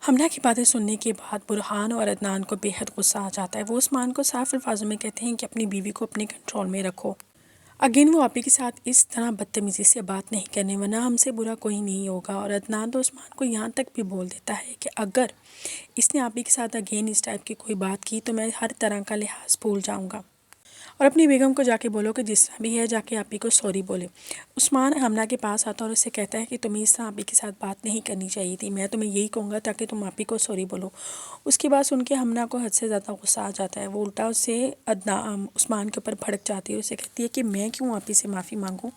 حمنا کی باتیں سننے کے بعد برہان اور عدنان کو بے حد غصہ آ جاتا ہے۔ وہ عثمان کو صاف الفاظوں میں کہتے ہیں کہ اپنی بیوی کو اپنے کنٹرول میں رکھو۔ اگین وہ آپی کے ساتھ اس طرح بدتمیزی سے بات نہیں کرنے، ورنہ ہم سے برا کوئی نہیں ہوگا۔ اور عدنان تو عثمان کو یہاں تک بھی بول دیتا ہے کہ اگر اس نے آپی کے ساتھ اگین اس ٹائپ کی کوئی بات کی تو میں ہر طرح کا لحاظ بھول جاؤں گا، اور اپنی بیگم کو جا کے بولو کہ جس طرح بھی ہے جا کے آپی کو سوری بولے۔ عثمان حمنا کے پاس آتا اور اسے کہتا ہے کہ تمہیں اس طرح آپی کے ساتھ بات نہیں کرنی چاہیے تھی، میں تمہیں یہی کہوں گا تاکہ تم آپی کو سوری بولو۔ اس کی بات سن کے حمنا کو حد سے زیادہ غصہ آ جاتا ہے۔ وہ الٹا اس سے عثمان کے اوپر بھڑک جاتی ہے، اسے کہتی ہے کہ میں کیوں آپی سے معافی مانگوں؟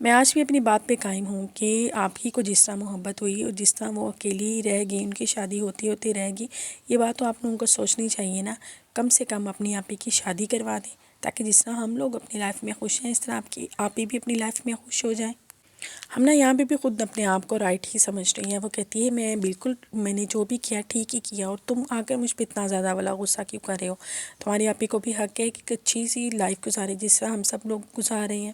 میں آج بھی اپنی بات پہ قائم ہوں کہ آپ ہی کو جس طرح محبت ہوئی اور جس طرح وہ اکیلی رہ گئی، ان کی شادی ہوتی رہے گی، یہ بات تو آپ لوگوں کو سوچنی چاہیے نا۔ کم سے کم اپنی آپی کی شادی کروا دیں تاکہ جس طرح ہم لوگ اپنی لائف میں خوش ہیں اس طرح آپی بھی اپنی لائف میں خوش ہو جائیں۔ ہم نا یہاں پہ بھی خود اپنے آپ کو رائٹ ہی سمجھ رہی ہیں۔ وہ کہتی ہے میں نے جو بھی کیا ٹھیک ہی کیا، اور تم آ کر مجھ پہ اتنا زیادہ والا غصہ کیوں کر رہے ہو؟ تمہاری آپی کو بھی حق ہے کہ اچھی سی لائف گزارے جس طرح ہم سب لوگ گزار رہے ہیں،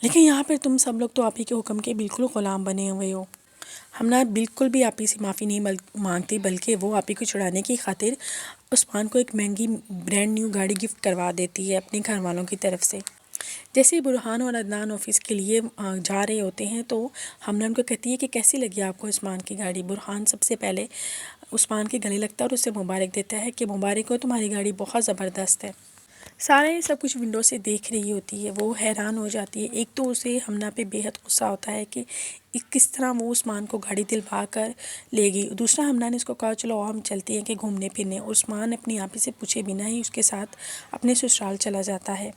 لیکن یہاں پر تم سب لوگ تو آپی کے حکم کے بالکل غلام بنے ہوئے ہو۔ ہم نا بالکل بھی آپی سے معافی نہیں مانگتی، بلکہ وہ آپی کو چھڑانے کی خاطر عثمان کو ایک مہنگی برانڈ نیو گاڑی گفٹ کروا دیتی ہے اپنے گھر والوں کی طرف سے۔ جیسے ہی برہان اور عدنان آفس کے لیے جا رہے ہوتے ہیں تو ہمنا ان کو کہتی ہے کہ کیسی لگی آپ کو عثمان کی گاڑی؟ برہان سب سے پہلے عثمان کے گلے لگتا ہے اور اسے مبارک دیتا ہے کہ مبارک ہو، تمہاری گاڑی بہت زبردست ہے۔ سارا یہ سب کچھ ونڈو سے دیکھ رہی ہوتی ہے، وہ حیران ہو جاتی ہے۔ ایک تو اسے ہمنا پہ بے حد غصہ ہوتا ہے کہ کس طرح وہ عثمان کو گاڑی دلوا کر لے گئی، دوسرا ہمنا نے اس کو کہا چلو ہم چلتے ہیں کہ گھومنے پھرنے، عثمان اپنی آپی سے پوچھے بنا ہی اس کے ساتھ اپنے سسرال چلا جاتا ہے۔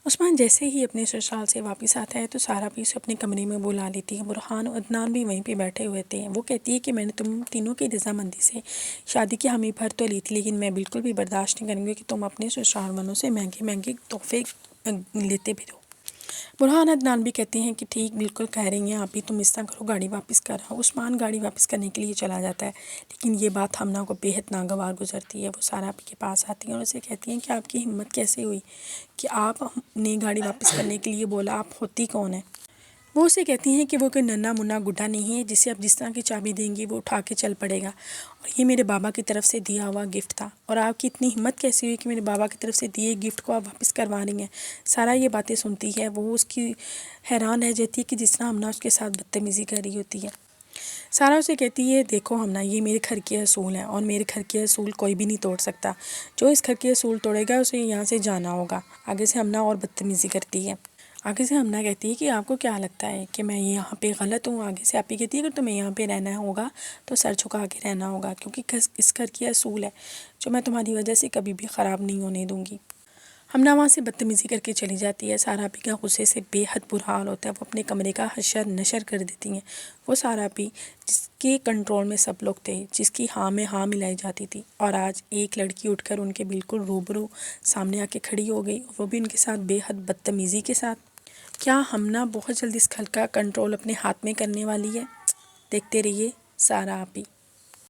عثمان جیسے ہی اپنے سسرال سے واپس آتا ہے تو سارا بھی اسے اپنے کمرے میں بلا لیتی ہے۔ برہان اور عدنان بھی وہیں پہ بیٹھے ہوئے تھے۔ وہ کہتی ہے کہ میں نے تم تینوں کی رضامندی سے شادی کی حامی بھر تو لی تھی، لیکن میں بالکل بھی برداشت نہیں کروں گی کہ تم اپنے سسرال والوں سے مہنگے مہنگے تحفے لیتے پھرو۔ برہان عدنان بھی کہتے ہیں کہ ٹھیک بالکل کہہ رہی ہیں آپ ہی، تم اس طرح کرو، گاڑی واپس کر۔ عثمان گاڑی واپس کرنے کے لیے چلا جاتا ہے، لیکن یہ بات ہمنا کو بے حد ناگوار گزرتی ہے۔ وہ سارا آپ کے پاس آتی ہیں اور اسے کہتی ہیں کہ آپ کی ہمت کیسے ہوئی کہ آپ نے گاڑی واپس کرنے کے لیے بولا، آپ ہوتی کون ہیں؟ وہ اسے کہتی ہیں کہ وہ کوئی ننا منا گڈھا نہیں ہے جسے آپ جس طرح کی چابی دیں گی وہ اٹھا کے چل پڑے گا، اور یہ میرے بابا کی طرف سے دیا ہوا گفٹ تھا، اور آپ کی اتنی ہمت کیسی ہوئی کہ میرے بابا کی طرف سے دیے گفٹ کو آپ واپس کروا رہی ہیں؟ سارا یہ باتیں سنتی ہے، وہ اس کی حیران رہ جاتی ہے کہ جس طرح ہمنا اس کے ساتھ بدتمیزی کر رہی ہوتی ہے۔ سارا اسے کہتی ہے دیکھو ہمنا، یہ میرے گھر کے اصول ہیں اور میرے گھر کے اصول کوئی بھی نہیں توڑ سکتا، جو اس گھر کے اصول توڑے گا اسے یہاں سے جانا ہوگا۔ آگے سے ہمنا اور بدتمیزی کرتی ہے۔ آگے سے ہمنا کہتی ہے کہ آپ کو کیا لگتا ہے کہ میں یہاں پہ غلط ہوں؟ آگے سے آپی کہتی ہے اگر تمہیں یہاں پہ رہنا ہوگا تو سر جھکا کے رہنا ہوگا، کیونکہ اس گھر کی اصول ہے جو میں تمہاری وجہ سے کبھی بھی خراب نہیں ہونے دوں گی۔ ہمنا وہاں سے بدتمیزی کر کے چلی جاتی ہے۔ سارا آپی کا غصے سے بے حد برا حال ہوتا ہے، وہ اپنے کمرے کا حشر نشر کر دیتی ہیں۔ وہ سارا آپی جس کے کنٹرول میں سب لوگ تھے، جس کی ہاں میں ہاں ملائی جاتی تھی، اور آج ایک لڑکی اٹھ کر ان کے بالکل روبرو سامنے آ کے کھڑی ہو گئی، وہ بھی ان کے ساتھ بے حد بدتمیزی کے ساتھ۔ کیا ہمنا بہت جلدی اس گھر کا کنٹرول اپنے ہاتھ میں کرنے والی ہے؟ دیکھتے رہیے سارا آپی۔